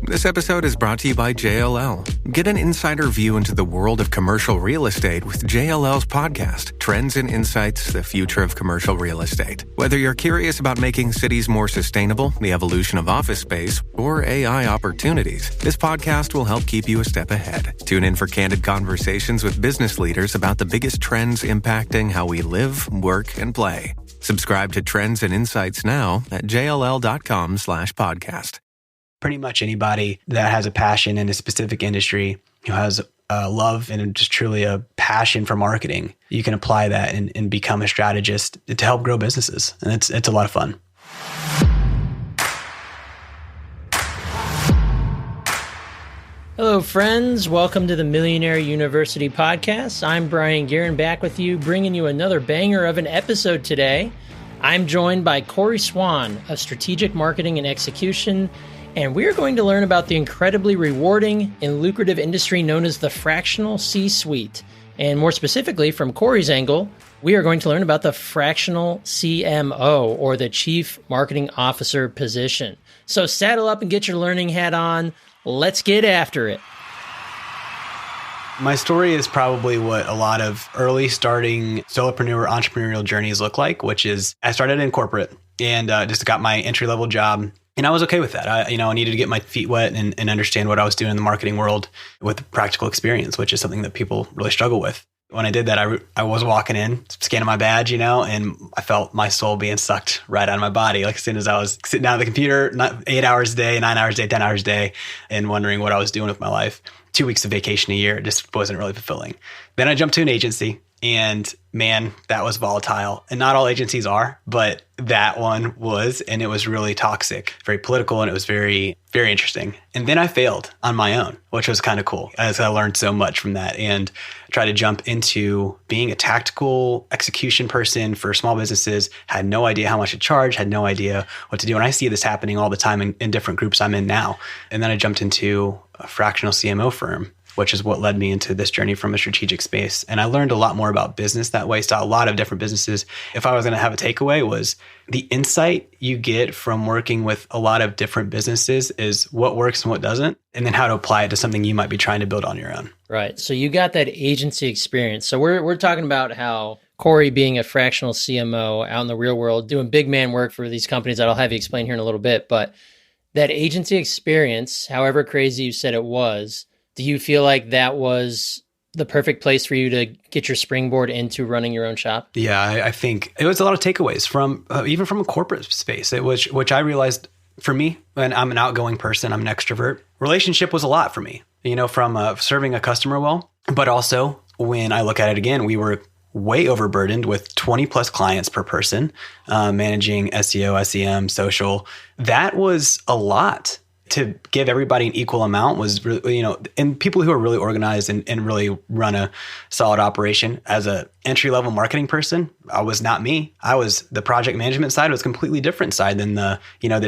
This episode is brought to you by JLL. Get an insider view into the world of commercial real estate with JLL's podcast, Trends and Insights, the Future of Commercial Real Estate. Whether you're curious about making cities more sustainable, the evolution of office space, or AI opportunities, this podcast will help keep you a step ahead. Tune in for candid conversations with business leaders about the biggest trends impacting how we live, work, and play. Subscribe to Trends and Insights now at jll.com/podcast. Pretty much anybody that has a passion in a specific industry, who has a love and just truly a passion for marketing, you can apply that and become a strategist to help grow businesses. And it's a lot of fun. Hello, friends. Welcome to the Millionaire University podcast. I'm Brian Guerin, back with you, bringing you another banger of an episode today. I'm joined by Corey Swann of Strategic Marketing and Execution, and we are going to learn about the incredibly rewarding and lucrative industry known as the fractional C-suite. And more specifically, from Corey's angle, we are going to learn about the fractional CMO, or the Chief Marketing Officer position. So saddle up and get your learning hat on. Let's get after it. My story is probably what a lot of early starting solopreneur entrepreneurial journeys look like, which is I started in corporate and just got my entry-level job. And I was okay with that. I needed to get my feet wet and understand what I was doing in the marketing world with practical experience, which is something that people really struggle with. When I did that, I was walking in, scanning my badge, and I felt my soul being sucked right out of my body. Like as soon as I was sitting down at the computer, not 8 hours a day, 9 hours a day, 10 hours a day, and wondering what I was doing with my life. 2 weeks of vacation a year, it just wasn't really fulfilling. Then I jumped to an agency. And man, that was volatile. And not all agencies are, but that one was, and it was really toxic, very political, and it was very, very interesting. And then I failed on my own, which was kind of cool, as I learned so much from that and tried to jump into being a tactical execution person for small businesses, had no idea how much to charge, had no idea what to do. And I see this happening all the time in different groups I'm in now. And then I jumped into a fractional CMO firm, which is what led me into this journey from a strategic space. And I learned a lot more about business that way, saw a lot of different businesses. If I was going to have a takeaway, was the insight you get from working with a lot of different businesses is what works and what doesn't, and then how to apply it to something you might be trying to build on your own. Right. So you got that agency experience. So we're talking about how Corey, being a fractional CMO out in the real world, doing big man work for these companies that I'll have you explain here in a little bit. But that agency experience, however crazy you said it was, do you feel like that was the perfect place for you to get your springboard into running your own shop? Yeah, I think it was a lot of takeaways from even from a corporate space, which I realized for me, and I'm an outgoing person, I'm an extrovert. Relationship was a lot for me, from serving a customer well, but also when I look at it again, we were way overburdened with 20 plus clients per person, managing SEO, SEM, social. That was a lot. To give everybody an equal amount was really, and people who are really organized and really run a solid operation. As a entry-level marketing person, I was not me. I was the project management side was a completely different side than the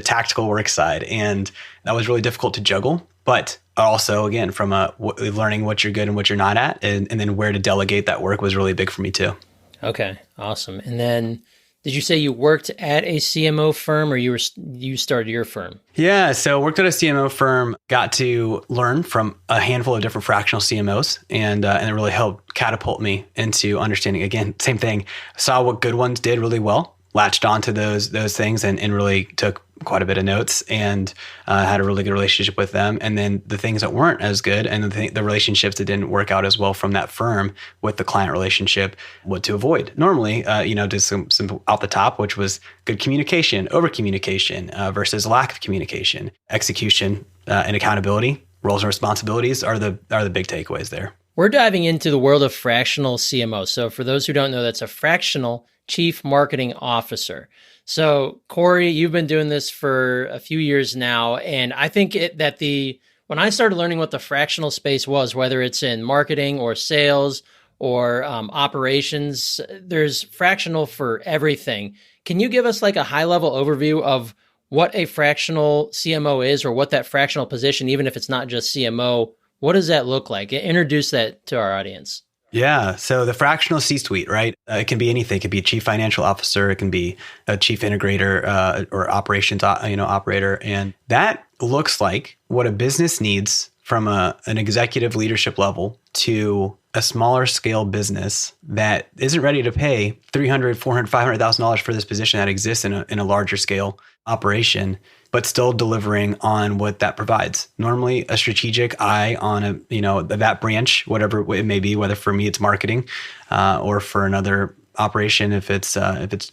tactical work side. And that was really difficult to juggle. But also, again, from learning what you're good and what you're not at, and then where to delegate that work was really big for me too. Okay, awesome. And then did you say you worked at a CMO firm, or you started your firm? Yeah, so worked at a CMO firm, got to learn from a handful of different fractional CMOs, and it really helped catapult me into understanding, again, same thing, saw what good ones did really well, latched onto those things and really took quite a bit of notes and had a really good relationship with them. And then the things that weren't as good and the relationships that didn't work out as well from that firm with the client relationship, what to avoid. Normally, just some out the top, which was good communication, over communication versus lack of communication, execution and accountability, roles and responsibilities are the big takeaways there. We're diving into the world of fractional CMO. So for those who don't know, that's a fractional Chief Marketing Officer. So Corey, you've been doing this for a few years now. And I think when I started learning what the fractional space was, whether it's in marketing or sales or operations, there's fractional for everything. Can you give us like a high level overview of what a fractional CMO is, or what that fractional position, even if it's not just CMO, what does that look like? Introduce that to our audience. Yeah. So the fractional C-suite, right? It can be anything. It could be a chief financial officer. It can be a chief integrator or operations, operator. And that looks like what a business needs from an executive leadership level to a smaller scale business that isn't ready to pay $300,000, $400,000, $500,000 for this position that exists in a larger scale operation, but still delivering on what that provides. Normally a strategic eye on that branch, whatever it may be, whether for me it's marketing or for another operation, if it's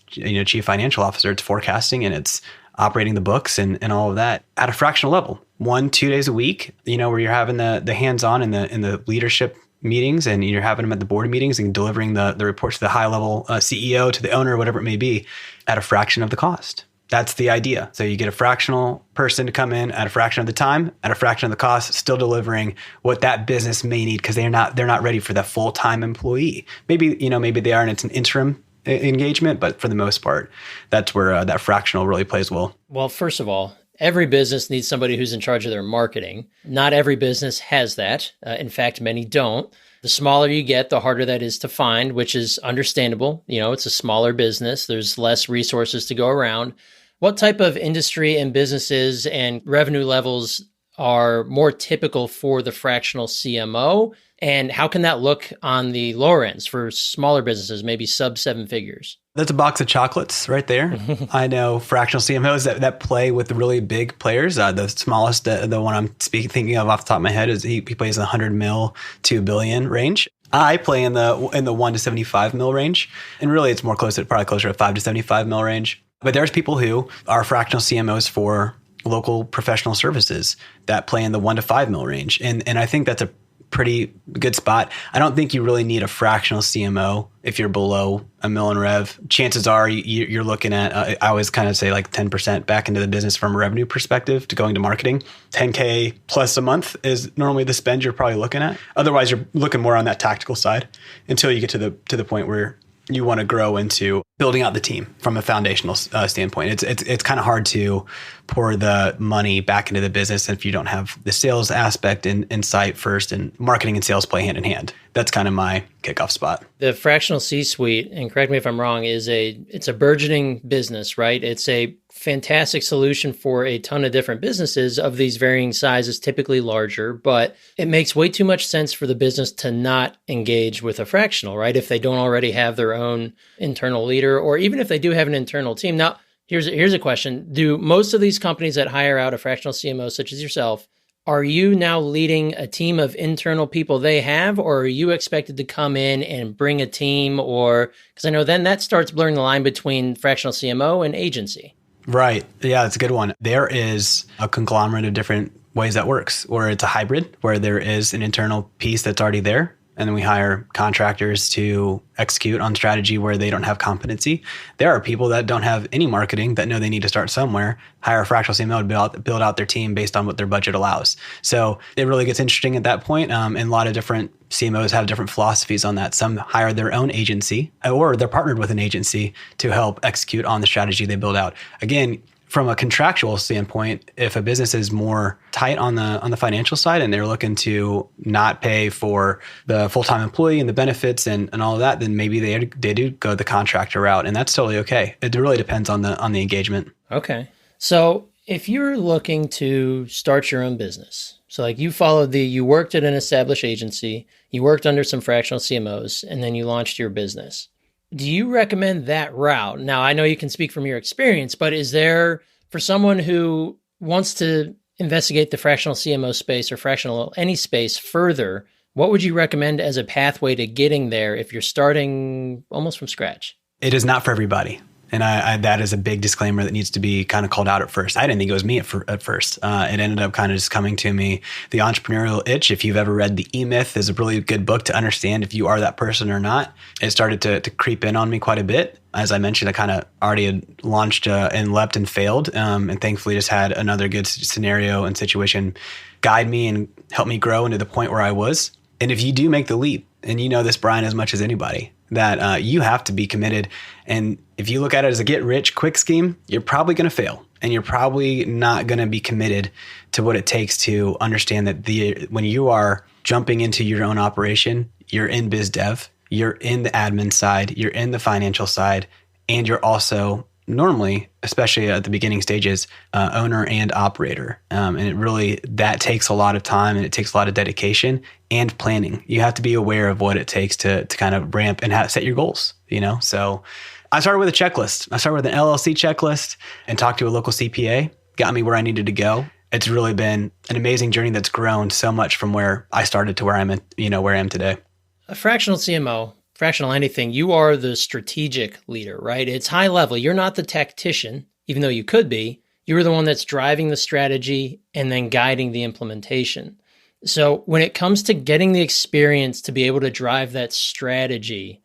chief financial officer, it's forecasting and it's operating the books and all of that at a fractional level, 1-2 days a week, where you're having the hands-on in the leadership meetings and you're having them at the board meetings and delivering the reports to the high level CEO, to the owner, whatever it may be, at a fraction of the cost. That's the idea. So you get a fractional person to come in at a fraction of the time, at a fraction of the cost, still delivering what that business may need because they're not ready for that full-time employee. Maybe they are and it's an interim engagement, but for the most part, that's where that fractional really plays well. Well, first of all, every business needs somebody who's in charge of their marketing. Not every business has that. In fact, many don't. The smaller you get, the harder that is to find, which is understandable. It's a smaller business. There's less resources to go around. What type of industry and businesses and revenue levels are more typical for the fractional CMO? And how can that look on the lower ends for smaller businesses, maybe sub 7 figures? That's a box of chocolates right there. I know fractional CMOs that play with the really big players. The smallest, the one I'm thinking of off the top of my head is he plays in the 100 mil to $1 billion range. I play in the 1 to 75 mil range, and really it's probably closer to 5 to 75 mil range. But there's people who are fractional CMOs for local professional services that play in the 1 to 5 mil range, and I think that's a pretty good spot. I don't think you really need a fractional CMO if you're below $1 million rev. Chances are you're looking at, I always kind of say like 10% back into the business from a revenue perspective to going to marketing. 10K plus a month is normally the spend you're probably looking at. Otherwise, you're looking more on that tactical side until you get to the point where you want to grow into building out the team from a foundational standpoint. It's kind of hard to pour the money back into the business if you don't have the sales aspect in sight first, and marketing and sales play hand in hand. That's kind of my kickoff spot. The fractional C-suite, and correct me if I'm wrong, it's a burgeoning business, right? It's a fantastic solution for a ton of different businesses of these varying sizes, typically larger, but it makes way too much sense for the business to not engage with a fractional, right? If they don't already have their own internal leader, or even if they do have an internal team. Now, here's a question. Do most of these companies that hire out a fractional CMO, such as yourself, are you now leading a team of internal people they have, or are you expected to come in and bring a team? Or, because I know then that starts blurring the line between fractional CMO and agency. Right. Yeah, that's a good one. There is a conglomerate of different ways that works, or it's a hybrid where there is an internal piece that's already there. And then we hire contractors to execute on strategy where they don't have competency. There are people that don't have any marketing that know they need to start somewhere, hire a fractional CMO to build out their team based on what their budget allows. So it really gets interesting at that point. And a lot of different CMOs have different philosophies on that. Some hire their own agency, or they're partnered with an agency to help execute on the strategy they build out. Again, from a contractual standpoint, if a business is more tight on the financial side and they're looking to not pay for the full-time employee and the benefits and all of that, then maybe they do go the contractor route, and that's totally okay. It really depends on the engagement. Okay. So if you're looking to start your own business, so like you worked at an established agency, you worked under some fractional CMOs, and then you launched your business. Do you recommend that route? Now, I know you can speak from your experience, but is there, for someone who wants to investigate the fractional CMO space or fractional any space further, what would you recommend as a pathway to getting there if you're starting almost from scratch? It is not for everybody. And I that is a big disclaimer that needs to be kind of called out at first. I didn't think it was me at first. It ended up kind of just coming to me. The Entrepreneurial Itch, if you've ever read The E-Myth, is a really good book to understand if you are that person or not. It started to creep in on me quite a bit. As I mentioned, I kind of already had launched and leapt and failed. And thankfully just had another good scenario and situation guide me and help me grow into the point where I was. And if you do make the leap, and you know this, Brian, as much as anybody, that you have to be committed. And if you look at it as a get-rich-quick scheme, you're probably going to fail. And you're probably not going to be committed to what it takes to understand that when you are jumping into your own operation, you're in biz dev, you're in the admin side, you're in the financial side, and you're also normally, especially at the beginning stages, owner and operator. And it really, that takes a lot of time and it takes a lot of dedication and planning. You have to be aware of what it takes to kind of ramp and set your goals, So I started with a checklist. I started with an LLC checklist and talked to a local CPA, got me where I needed to go. It's really been an amazing journey that's grown so much from where I started to where I'm at, where I am today. A fractional CMO, fractional anything, you are the strategic leader, right? It's high level. You're not the tactician, even though you could be. You're the one that's driving the strategy and then guiding the implementation. So when it comes to getting the experience to be able to drive that strategy,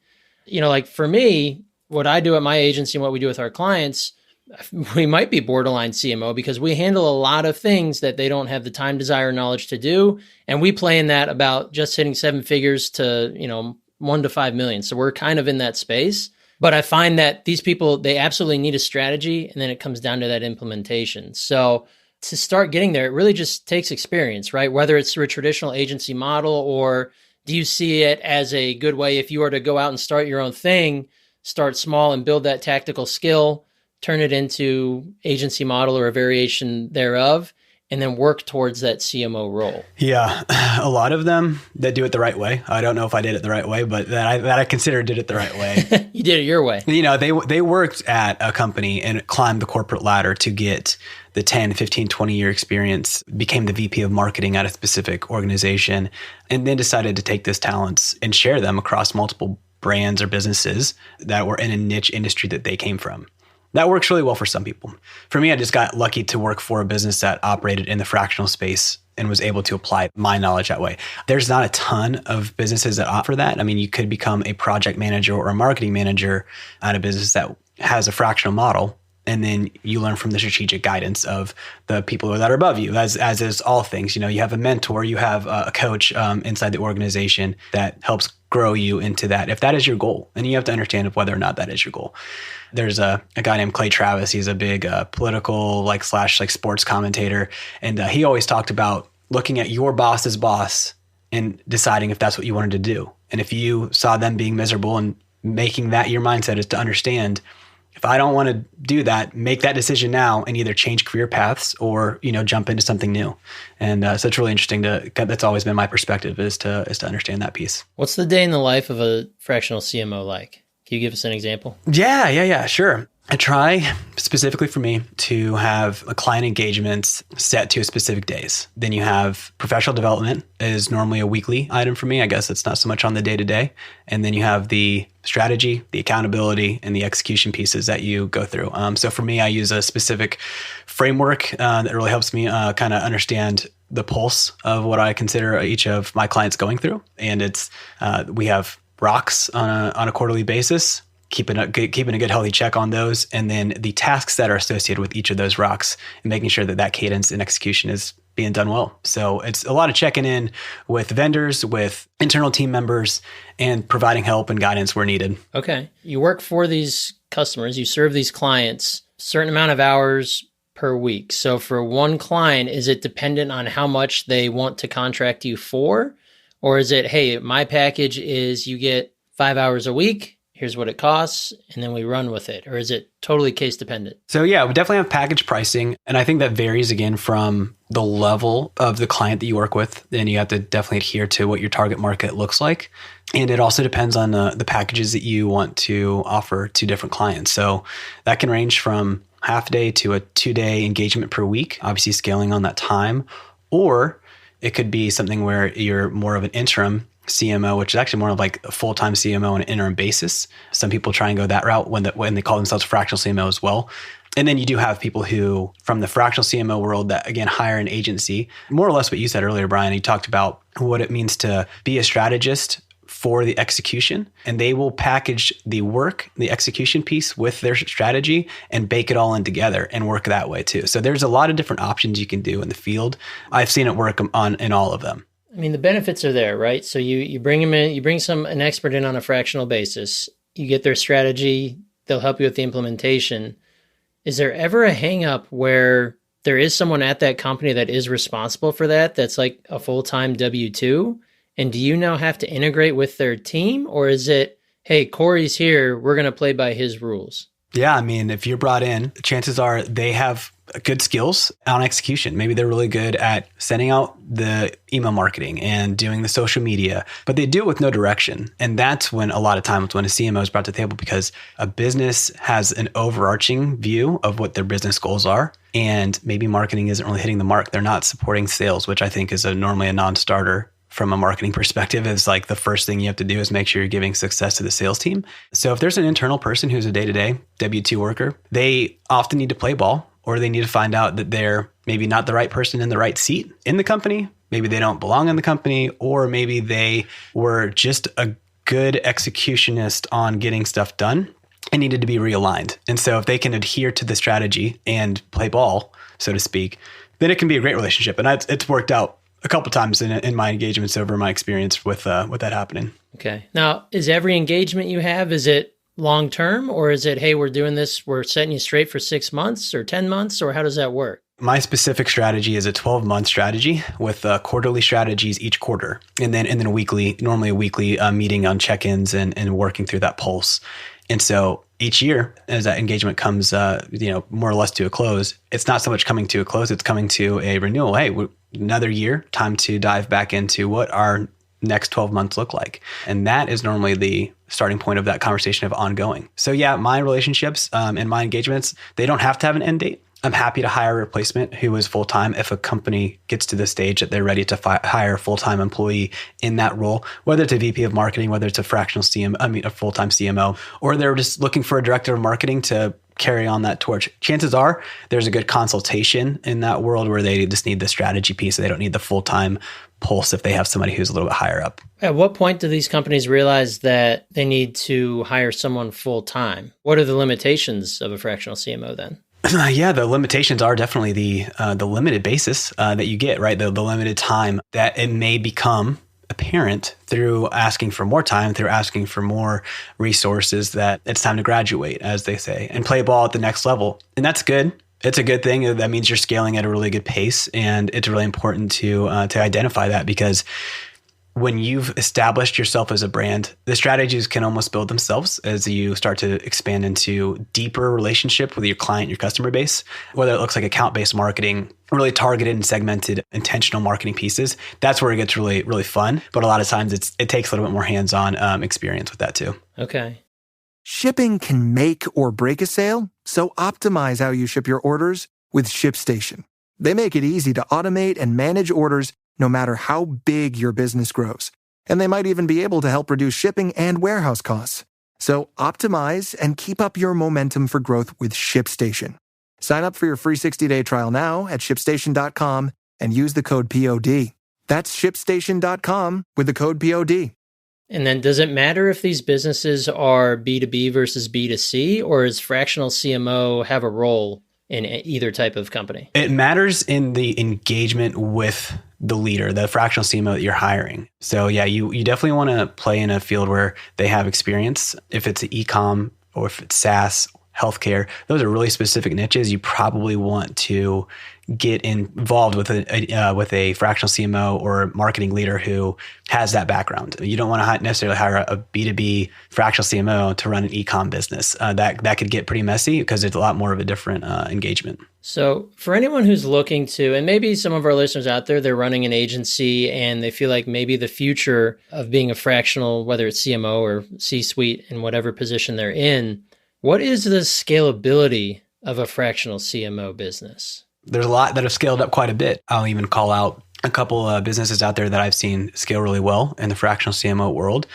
like for me, what I do at my agency and what we do with our clients, we might be borderline CMO because we handle a lot of things that they don't have the time, desire, knowledge to do. And we play in that about just hitting 7 figures to, 1 to 5 million. So we're kind of in that space. But I find that these people, they absolutely need a strategy. And then it comes down to that implementation. So to start getting there, it really just takes experience, right? Whether it's through a traditional agency model, or do you see it as a good way if you were to go out and start your own thing, start small and build that tactical skill, turn it into agency model or a variation thereof, and then work towards that CMO role? Yeah, a lot of them that do it the right way. I don't know if I did it the right way, but that I consider did it the right way. You did it your way. They worked at a company and climbed the corporate ladder to get the 10, 15, 20-year experience, became the VP of marketing at a specific organization, and then decided to take those talents and share them across multiple brands or businesses that were in a niche industry that they came from. That works really well for some people. For me, I just got lucky to work for a business that operated in the fractional space and was able to apply my knowledge that way. There's not a ton of businesses that offer that. I mean, you could become a project manager or a marketing manager at a business that has a fractional model, and then you learn from the strategic guidance of the people that are above you, as is all things. You have a mentor, you have a coach inside the organization that helps grow you into that, if that is your goal. And you have to understand whether or not that is your goal. There's a guy named Clay Travis. He's a big political slash sports commentator. And he always talked about looking at your boss's boss and deciding if that's what you wanted to do. And if you saw them being miserable and making that your mindset is to understand, if I don't want to do that, make that decision now and either change career paths or, jump into something new. And so it's really interesting that's always been my perspective is to understand that piece. What's the day in the life of a fractional CMO like? Can you give us an example? Yeah, sure. I try specifically for me to have client engagements set to specific days. Then you have professional development is normally a weekly item for me. I guess it's not so much on the day-to-day. And then you have the strategy, the accountability, and the execution pieces that you go through. So for me, I use a specific framework that really helps me kind of understand the pulse of what I consider each of my clients going through. And it's we have rocks on a quarterly basis, keeping a good healthy check on those, and then the tasks that are associated with each of those rocks and making sure that cadence and execution is being done well. So it's a lot of checking in with vendors, with internal team members, and providing help and guidance where needed. Okay. You work for these customers, you serve these clients, certain amount of hours per week. So for one client, is it dependent on how much they want to contract you for? Or is it, hey, my package is you get 5 hours a week, here's what it costs, and then we run with it? Or is it totally case dependent? So yeah, we definitely have package pricing. And I think that varies again from the level of the client that you work with. Then you have to definitely adhere to what your target market looks like. And it also depends on the packages that you want to offer to different clients. So that can range from half a day to a 2-day engagement per week, obviously scaling on that time. Or it could be something where you're more of an interim CMO, which is actually more of like a full-time CMO on an interim basis. Some people try and go that route when they call themselves fractional CMO as well. And then you do have people who, from the fractional CMO world, that again hire an agency. More or less what you said earlier, Brian. You talked about what it means to be a strategist for the execution, and they will package the work, the execution piece with their strategy and bake it all in together and work that way too. So there's a lot of different options you can do in the field. I've seen it work in all of them. I mean, the benefits are there, right? So you bring them in, you bring an expert in on a fractional basis, you get their strategy, they'll help you with the implementation. Is there ever a hang up where there is someone at that company that is responsible for that, that's like a full-time W-2, And do you now have to integrate with their team, or is it, hey, Corey's here, we're going to play by his rules? Yeah, I mean, if you're brought in, chances are they have good skills on execution. Maybe they're really good at sending out the email marketing and doing the social media, but they do it with no direction. And that's when a lot of times when a CMO is brought to the table, because a business has an overarching view of what their business goals are. And maybe marketing isn't really hitting the mark. They're not supporting sales, which I think is normally a non-starter from a marketing perspective. Is like the first thing you have to do is make sure you're giving success to the sales team. So if there's an internal person who's a day-to-day W-2 worker, they often need to play ball, or they need to find out that they're maybe not the right person in the right seat in the company. Maybe they don't belong in the company, or maybe they were just a good executionist on getting stuff done and needed to be realigned. And so if they can adhere to the strategy and play ball, so to speak, then it can be a great relationship. And it's worked out a couple times in my engagements over my experience with that happening. Okay. Now, is every engagement you have, is it long-term, or is it, hey, we're doing this, we're setting you straight for 6 months or 10 months, or how does that work? My specific strategy is a 12-month strategy with quarterly strategies each quarter, and then normally a weekly meeting on check-ins and working through that pulse. And so each year, as that engagement comes, more or less to a close, it's not so much coming to a close; it's coming to a renewal. Hey, another year, time to dive back into what our next 12 months look like. And that is normally the starting point of that conversation of ongoing. So yeah, my relationships and my engagements, they don't have to have an end date. I'm happy to hire a replacement who is full-time if a company gets to the stage that they're ready to hire a full-time employee in that role, whether it's a VP of marketing, whether it's a fractional a full-time CMO, or they're just looking for a director of marketing to carry on that torch. Chances are there's a good consultation in that world where they just need the strategy piece. They don't need the full-time pulse if they have somebody who's a little bit higher up. At what point do these companies realize that they need to hire someone full-time? What are the limitations of a fractional CMO then? Yeah, the limitations are definitely the limited basis that you get, right? The limited time that it may become apparent through asking for more time, through asking for more resources, that it's time to graduate, as they say, and play ball at the next level. And that's good. It's a good thing. That means you're scaling at a really good pace. And it's really important to identify that, because when you've established yourself as a brand, the strategies can almost build themselves as you start to expand into deeper relationship with your client, your customer base, whether it looks like account-based marketing, really targeted and segmented intentional marketing pieces. That's where it gets really, really fun. But a lot of times it takes a little bit more hands-on experience with that too. Okay. Shipping can make or break a sale, so optimize how you ship your orders with ShipStation. They make it easy to automate and manage orders no matter how big your business grows. And they might even be able to help reduce shipping and warehouse costs. So optimize and keep up your momentum for growth with ShipStation. Sign up for your free 60-day trial now at ShipStation.com and use the code POD. That's ShipStation.com with the code POD. And then does it matter if these businesses are B2B versus B2C, or does fractional CMO have a role in either type of company? It matters in the engagement with the leader, the fractional CMO that you're hiring. So yeah, you definitely want to play in a field where they have experience. If it's e-com or if it's SaaS, healthcare, those are really specific niches. You probably want to get involved with a fractional CMO or marketing leader who has that background. You don't want to necessarily hire a B2B fractional CMO to run an e-com business. That could get pretty messy because it's a lot more of a different engagement. So for anyone who's looking to, and maybe some of our listeners out there, they're running an agency and they feel like maybe the future of being a fractional, whether it's CMO or C-suite in whatever position they're in, what is the scalability of a fractional CMO business? There's a lot that have scaled up quite a bit. I'll even call out a couple of businesses out there that I've seen scale really well in the fractional CMO world.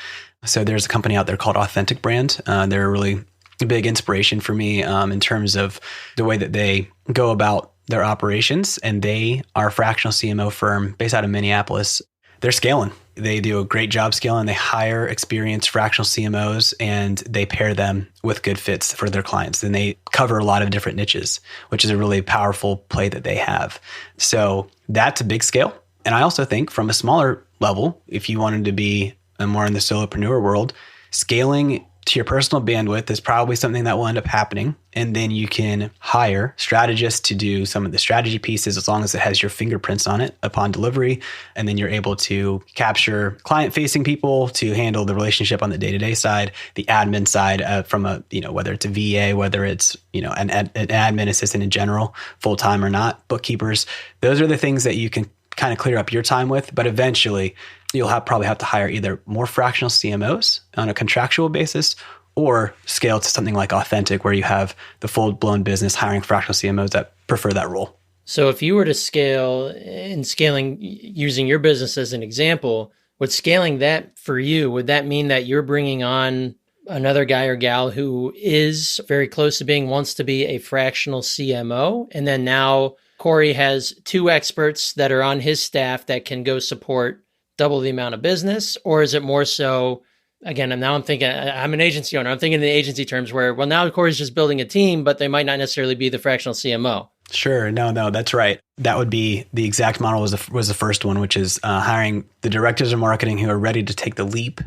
So there's a company out there called Authentic Brand. They're a really big inspiration for me in terms of the way that they go about their operations. And they are a fractional CMO firm based out of Minneapolis. They're scaling. They do a great job scaling. They hire experienced fractional CMOs and they pair them with good fits for their clients. And they cover a lot of different niches, which is a really powerful play that they have. So that's a big scale. And I also think from a smaller level, if you wanted to be more in the solopreneur world, scaling to your personal bandwidth is probably something that will end up happening. And then you can hire strategists to do some of the strategy pieces as long as it has your fingerprints on it upon delivery. And then you're able to capture client-facing people to handle the relationship on the day-to-day side, the admin side from a, whether it's a VA, whether it's, an admin assistant in general, full-time or not, bookkeepers. Those are the things that you can kind of clear up your time with. But eventually, you'll probably have to hire either more fractional CMOs on a contractual basis or scale to something like Authentic, where you have the full-blown business hiring fractional CMOs that prefer that role. So if you were to scale, in scaling, using your business as an example, would scaling that for you, would that mean that you're bringing on another guy or gal who is very close to wants to be a fractional CMO, and then now Corey has 2 experts that are on his staff that can go support double the amount of business? Or is it more so, again, and now I'm thinking, I'm an agency owner, I'm thinking in the agency terms where, well, now Corey's just building a team, but they might not necessarily be the fractional CMO. Sure. No, that's right. That would be the exact model was the first one, which is hiring the directors of marketing who are ready to take the leap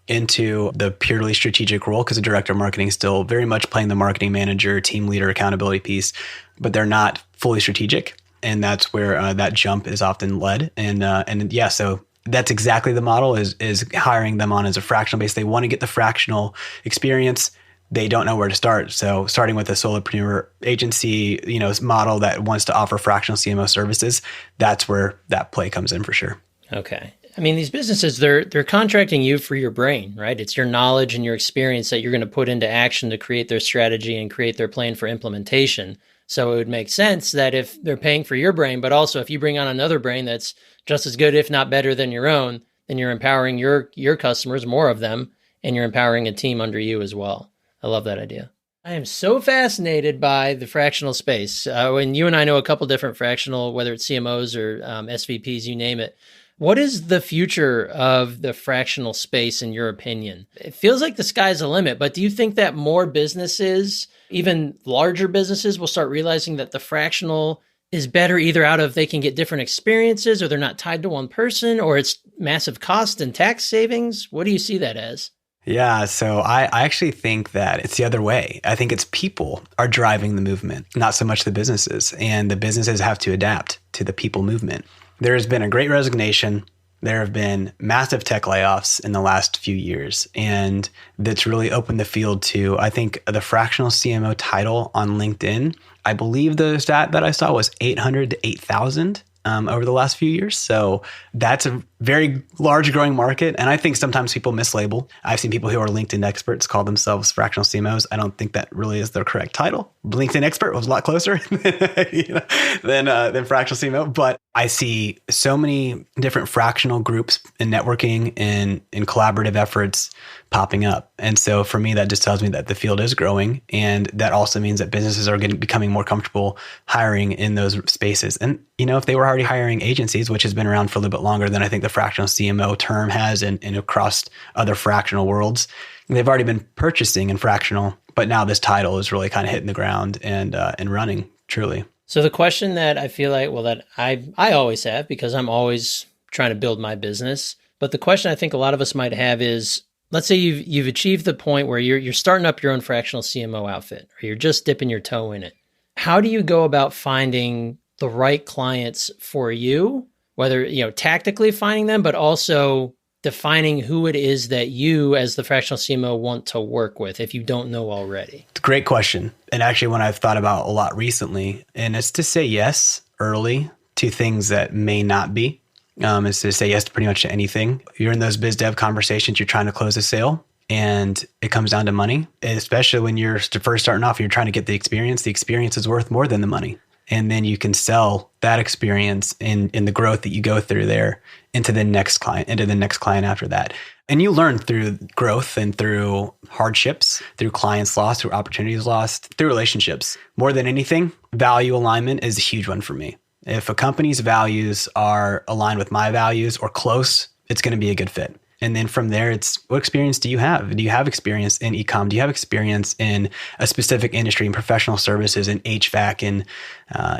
into the purely strategic role, because the director of marketing is still very much playing the marketing manager, team leader, accountability piece, but they're not fully strategic. And that's where that jump is often led. And yeah, so that's exactly the model is hiring them on as a fractional base. They want to get the fractional experience. They don't know where to start. So starting with a solopreneur agency, model that wants to offer fractional CMO services, that's where that play comes in for sure. Okay. I mean, these businesses, they're contracting you for your brain, right? It's your knowledge and your experience that you're going to put into action to create their strategy and create their plan for implementation. So it would make sense that if they're paying for your brain, but also if you bring on another brain that's just as good, if not better than your own, then you're empowering your customers, more of them, and you're empowering a team under you as well. I love that idea. I am so fascinated by the fractional space. When you and I know a couple different fractional, whether it's CMOs or SVPs, you name it. What is the future of the fractional space in your opinion? It feels like the sky's the limit, but do you think that more businesses, even larger businesses, will start realizing that the fractional is better either out of they can get different experiences or they're not tied to one person or it's massive cost and tax savings? What do you see that as? Yeah, so I actually think that it's the other way. I think it's people are driving the movement, not so much the businesses. And the businesses have to adapt to the people movement. There has been a great resignation. There have been massive tech layoffs in the last few years. And that's really opened the field to, I think, the fractional CMO title on LinkedIn. I believe the stat that I saw was 800 to 8,000 over the last few years. So that's a very large growing market. And I think sometimes people mislabel. I've seen people who are LinkedIn experts call themselves fractional CMOs. I don't think that really is their correct title. LinkedIn expert was a lot closer than fractional CMO. But I see so many different fractional groups in networking and in collaborative efforts popping up. And so for me, that just tells me that the field is growing. And that also means that businesses are becoming more comfortable hiring in those spaces. And, if they were already hiring agencies, which has been around for a little bit longer than I think the fractional CMO term has and across other fractional worlds, they've already been purchasing in fractional. But now this title is really kind of hitting the ground and running truly. So the question that I feel like, that I always have, because I'm always trying to build my business, but the question I think a lot of us might have is, let's say you've achieved the point where you're starting up your own fractional CMO outfit, or you're just dipping your toe in it. How do you go about finding the right clients for you, whether, tactically finding them, but also defining who it is that you as the fractional CMO want to work with if you don't know already? It's a great question. And actually one I've thought about a lot recently, and it's to say yes early to things that may not be. Is to say yes to pretty much anything. You're in those biz dev conversations, you're trying to close a sale and it comes down to money, especially when you're first starting off, you're trying to get the experience. The experience is worth more than the money. And then you can sell that experience in the growth that you go through there into the next client after that. And you learn through growth and through hardships, through clients lost, through opportunities lost, through relationships. More than anything, value alignment is a huge one for me. If a company's values are aligned with my values or close, it's going to be a good fit. And then from there, it's what experience do you have? Do you have experience in e-com? Do you have experience in a specific industry, in professional services, in HVAC, in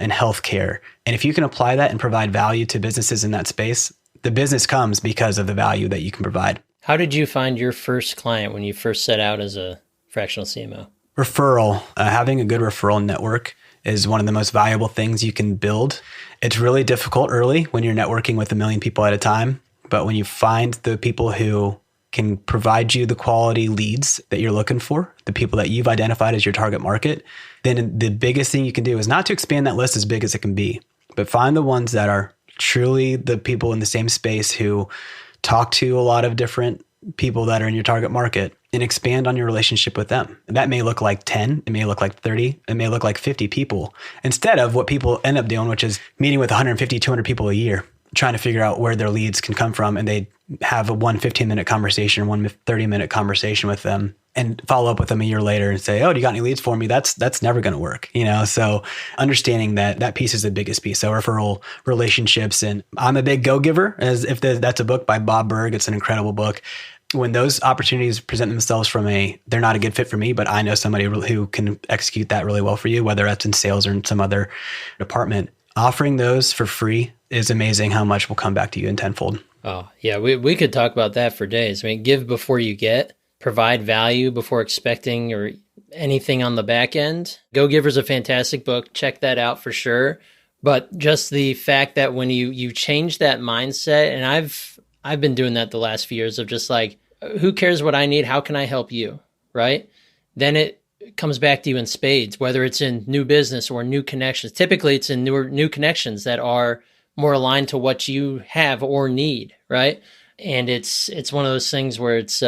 healthcare? And if you can apply that and provide value to businesses in that space, the business comes because of the value that you can provide. How did you find your first client when you first set out as a fractional CMO? Referral, having a good referral network is one of the most valuable things you can build. It's really difficult early when you're networking with 1 million people at a time. But when you find the people who can provide you the quality leads that you're looking for, the people that you've identified as your target market, then the biggest thing you can do is not to expand that list as big as it can be, but find the ones that are truly the people in the same space who talk to a lot of different people that are in your target market and expand on your relationship with them. That may look like 10, it may look like 30, it may look like 50 people, instead of what people end up doing, which is meeting with 150, 200 people a year, trying to figure out where their leads can come from. And they have a 15-minute conversation or 30-minute conversation with them and follow up with them a year later and say, oh, do you got any leads for me? That's never going to work. So understanding that piece is the biggest piece. So referral relationships. And I'm a big go giver, that's a book by Bob Berg. It's an incredible book. When those opportunities present themselves they're not a good fit for me, but I know somebody who can execute that really well for you, whether that's in sales or in some other department, offering those for free is amazing how much will come back to you in tenfold. Oh, yeah. We could talk about that for days. I mean, give before you get, provide value before expecting or anything on the back end. Go Giver's a fantastic book. Check that out for sure. But just the fact that when you change that mindset, and I've been doing that the last few years of just like, who cares what I need? How can I help you? Right? Then it comes back to you in spades, whether it's in new business or new connections. Typically, it's in new connections that are more aligned to what you have or need, right? And it's one of those things where it's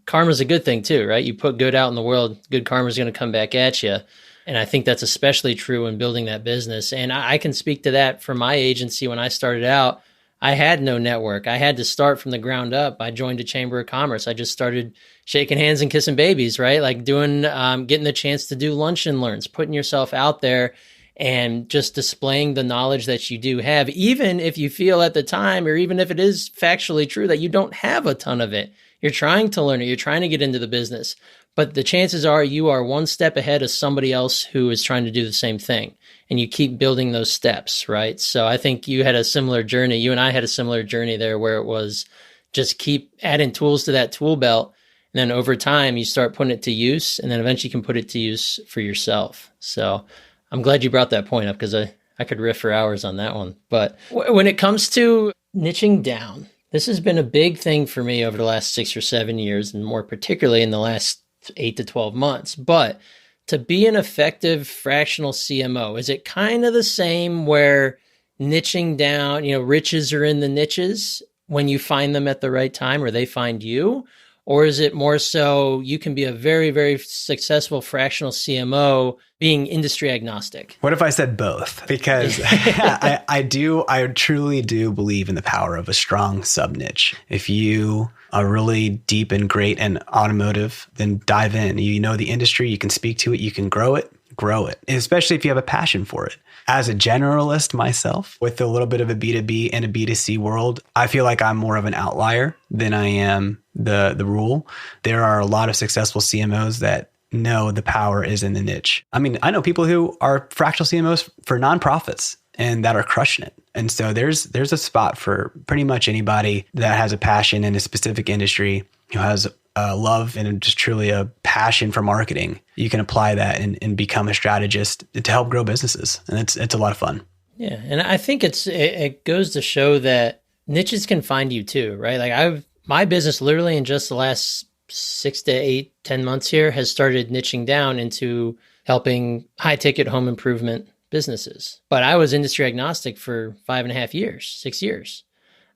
karma's a good thing too, right? You put good out in the world, good karma's going to come back at you. And I think that's especially true in building that business. And I can speak to that for my agency. When I started out, I had no network. I had to start from the ground up. I joined a chamber of commerce. I just started shaking hands and kissing babies, right? Like getting the chance to do lunch and learns, putting yourself out there and just displaying the knowledge that you do have, even if you feel at the time, or even if it is factually true that you don't have a ton of it. You're trying to learn it. You're trying to get into the business. But the chances are you are one step ahead of somebody else who is trying to do the same thing. And you keep building those steps, right? So I think you had a similar journey. You and I had a similar journey there where it was just keep adding tools to that tool belt. And then over time, you start putting it to use, and then eventually you can put it to use for yourself. So I'm glad you brought that point up because I could riff for hours on that one. But when it comes to niching down, this has been a big thing for me over the last 6 or 7 years, and more particularly in the last 8 to 12 months. But to be an effective fractional CMO, is it kind of the same where niching down, riches are in the niches when you find them at the right time or they find you? Or is it more so you can be a very, very successful fractional CMO being industry agnostic? What if I said both? Because I truly do believe in the power of a strong sub niche. If you are really deep and great in automotive, then dive in. You know the industry, you can speak to it, you can grow it. And especially if you have a passion for it. As a generalist myself, with a little bit of a B2B and a B2C world, I feel like I'm more of an outlier than I am the rule. There are a lot of successful CMOs that know the power is in the niche. I mean, I know people who are fractional CMOs for nonprofits and that are crushing it. And so there's a spot for pretty much anybody that has a passion in a specific industry, who has love and just truly a passion for marketing. You can apply that and become a strategist to help grow businesses. And it's a lot of fun. Yeah. And I think it goes to show that niches can find you too, right? Like my business literally in just the last 6 to 8, 10 months here has started niching down into helping high ticket home improvement businesses. But I was industry agnostic for 5.5 years, 6 years.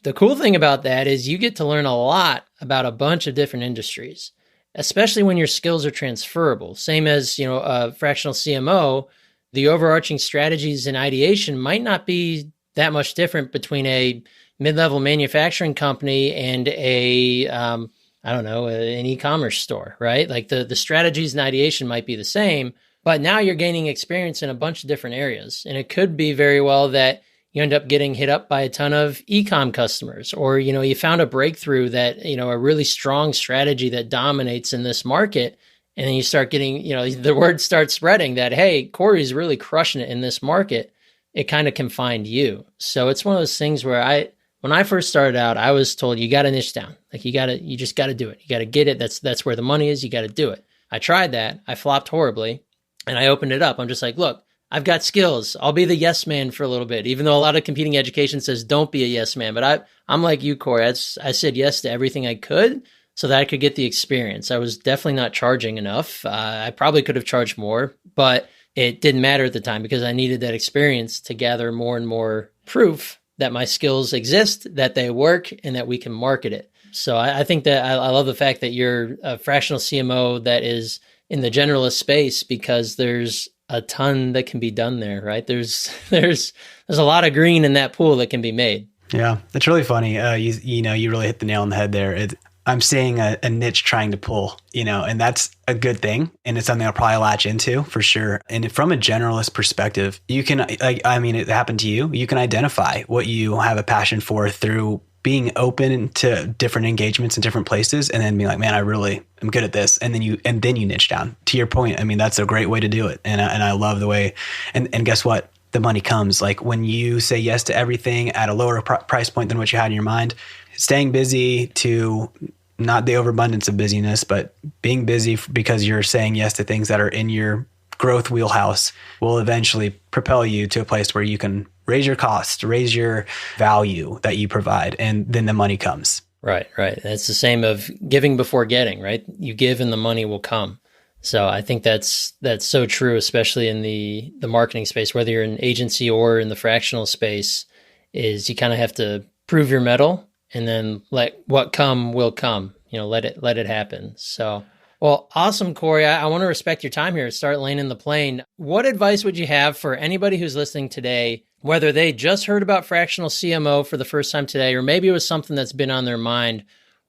The cool thing about that is you get to learn a lot about a bunch of different industries, especially when your skills are transferable. Same as, a fractional CMO, the overarching strategies and ideation might not be that much different between a mid-level manufacturing company and an e-commerce store, right? Like the strategies and ideation might be the same, but now you're gaining experience in a bunch of different areas. And it could be very well that you end up getting hit up by a ton of e-com customers, or, you found a breakthrough that, a really strong strategy that dominates in this market. And then you start getting, the word starts spreading that, hey, Corey's really crushing it in this market. It kind of can find you. So it's one of those things where when I first started out, I was told you got to niche down. Like you just got to do it. You got to get it. That's where the money is. You got to do it. I tried that. I flopped horribly and I opened it up. I'm just like, look, I've got skills. I'll be the yes man for a little bit, even though a lot of competing education says don't be a yes man. But I'm like you, Corey. I said yes to everything I could so that I could get the experience. I was definitely not charging enough. I probably could have charged more, but it didn't matter at the time because I needed that experience to gather more and more proof that my skills exist, that they work, and that we can market it. So I think that I love the fact that you're a fractional CMO that is in the generalist space because there's a ton that can be done there, right? There's a lot of green in that pool that can be made. Yeah, it's really funny. You really hit the nail on the head there. I'm seeing a niche trying to pull, and that's a good thing. And it's something I'll probably latch into for sure. And from a generalist perspective, you can, it happened to you. You can identify what you have a passion for through being open to different engagements in different places and then being like, man, I really am good at this. And then you niche down. To your point, that's a great way to do it. And I love the way, and guess what? The money comes. Like when you say yes to everything at a lower price point than what you had in your mind, staying busy to not the overabundance of busyness, but being busy because you're saying yes to things that are in your growth wheelhouse will eventually propel you to a place where you can raise your cost, raise your value that you provide, and then the money comes. Right. It's the same of giving before getting, right? You give and the money will come. So I think that's so true, especially in the marketing space, whether you're in agency or in the fractional space, is you kind of have to prove your mettle and then let what come will come, let it happen. So, well, awesome, Corey. I want to respect your time here. Start laying in the plane. What advice would you have for anybody who's listening today, whether they just heard about fractional CMO for the first time today, or maybe it was something that's been on their mind?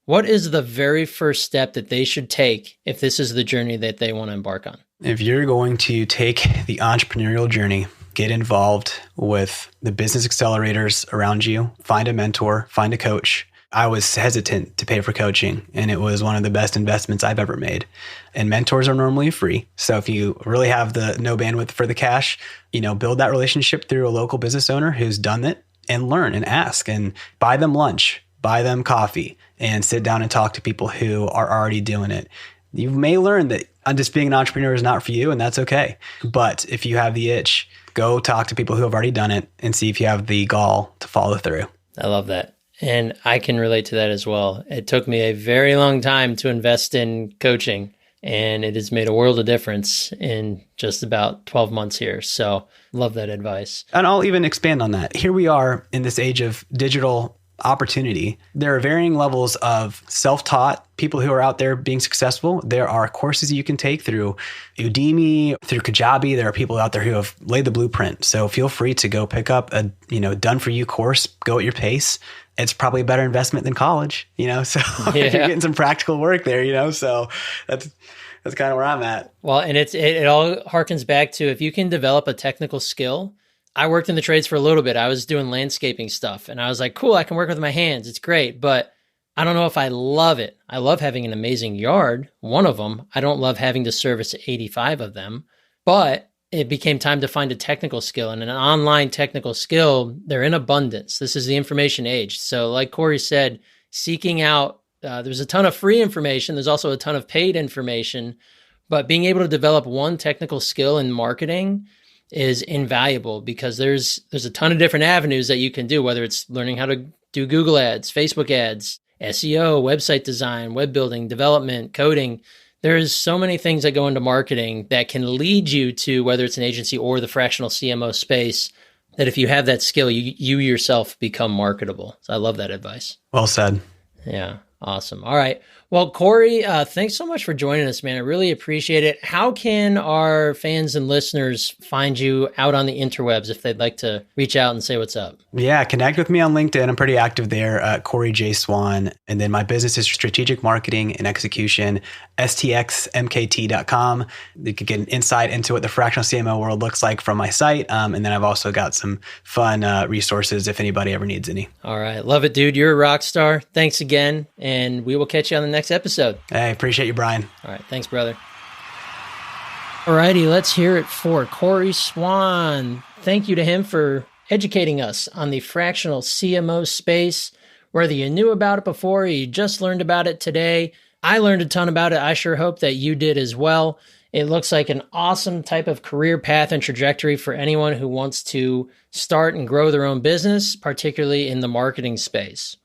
What is the very first step that they should take if this is the journey that they want to embark on? If you're going to take the entrepreneurial journey, get involved with the business accelerators around you, find a mentor, find a coach. I was hesitant to pay for coaching, and it was one of the best investments I've ever made. And mentors are normally free. So if you really have the no bandwidth for the cash, build that relationship through a local business owner who's done it and learn and ask and buy them lunch, buy them coffee, and sit down and talk to people who are already doing it. You may learn that just being an entrepreneur is not for you, and that's okay. But if you have the itch, go talk to people who have already done it and see if you have the gall to follow through. I love that. And I can relate to that as well. It took me a very long time to invest in coaching, and it has made a world of difference in just about 12 months here. So love that advice. And I'll even expand on that. Here we are in this age of digital opportunity. There are varying levels of self-taught people who are out there being successful. There are courses you can take through Udemy, through Kajabi. There are people out there who have laid the blueprint. So feel free to go pick up a done for you course, go at your pace. It's probably a better investment than college, so if you're getting some practical work there, so that's kind of where I'm at. Well, and it all harkens back to if you can develop a technical skill. I worked in the trades for a little bit. I was doing landscaping stuff and I was like, cool, I can work with my hands. It's great, but I don't know if I love it. I love having an amazing yard, one of them. I don't love having to service 85 of them, but it became time to find a technical skill, and an online technical skill, they're in abundance. This is the information age. So like Corey said, seeking out, there's a ton of free information. There's also a ton of paid information, but being able to develop one technical skill in marketing is invaluable because there's a ton of different avenues that you can do, whether it's learning how to do Google ads, Facebook ads, SEO, website design, web building, development, coding. There's so many things that go into marketing that can lead you to, whether it's an agency or the fractional CMO space, that if you have that skill, you yourself become marketable. So I love that advice. Well said. Yeah. Awesome. All right. Well, Corey, thanks so much for joining us, man. I really appreciate it. How can our fans and listeners find you out on the interwebs if they'd like to reach out and say what's up? Yeah, connect with me on LinkedIn. I'm pretty active there, Corey J. Swann. And then my business is strategic marketing and execution, stxmkt.com. You can get an insight into what the fractional CMO world looks like from my site. And then I've also got some fun resources if anybody ever needs any. All right. Love it, dude. You're a rock star. Thanks again. And we will catch you on the next episode. Hey, appreciate you, Brian. All right. Thanks, brother. All righty. Let's hear it for Corey Swann. Thank you to him for educating us on the fractional CMO space. Whether you knew about it before or you just learned about it today, I learned a ton about it. I sure hope that you did as well. It looks like an awesome type of career path and trajectory for anyone who wants to start and grow their own business, particularly in the marketing space.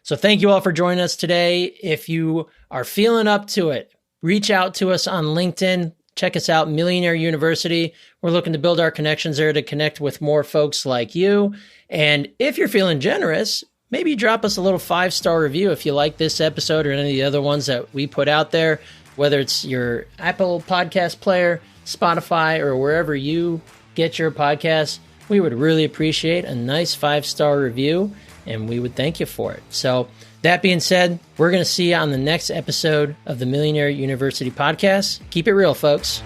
So thank you all for joining us today. If you are feeling up to it, reach out to us on LinkedIn. Check us out, Millionaire University. We're looking to build our connections there to connect with more folks like you. And if you're feeling generous, maybe drop us a little 5-star review if you like this episode or any of the other ones that we put out there, whether it's your Apple podcast player, Spotify, or wherever you get your podcasts. We would really appreciate a nice 5-star review, and we would thank you for it. So that being said, we're going to see you on the next episode of the Millionaire University podcast. Keep it real, folks.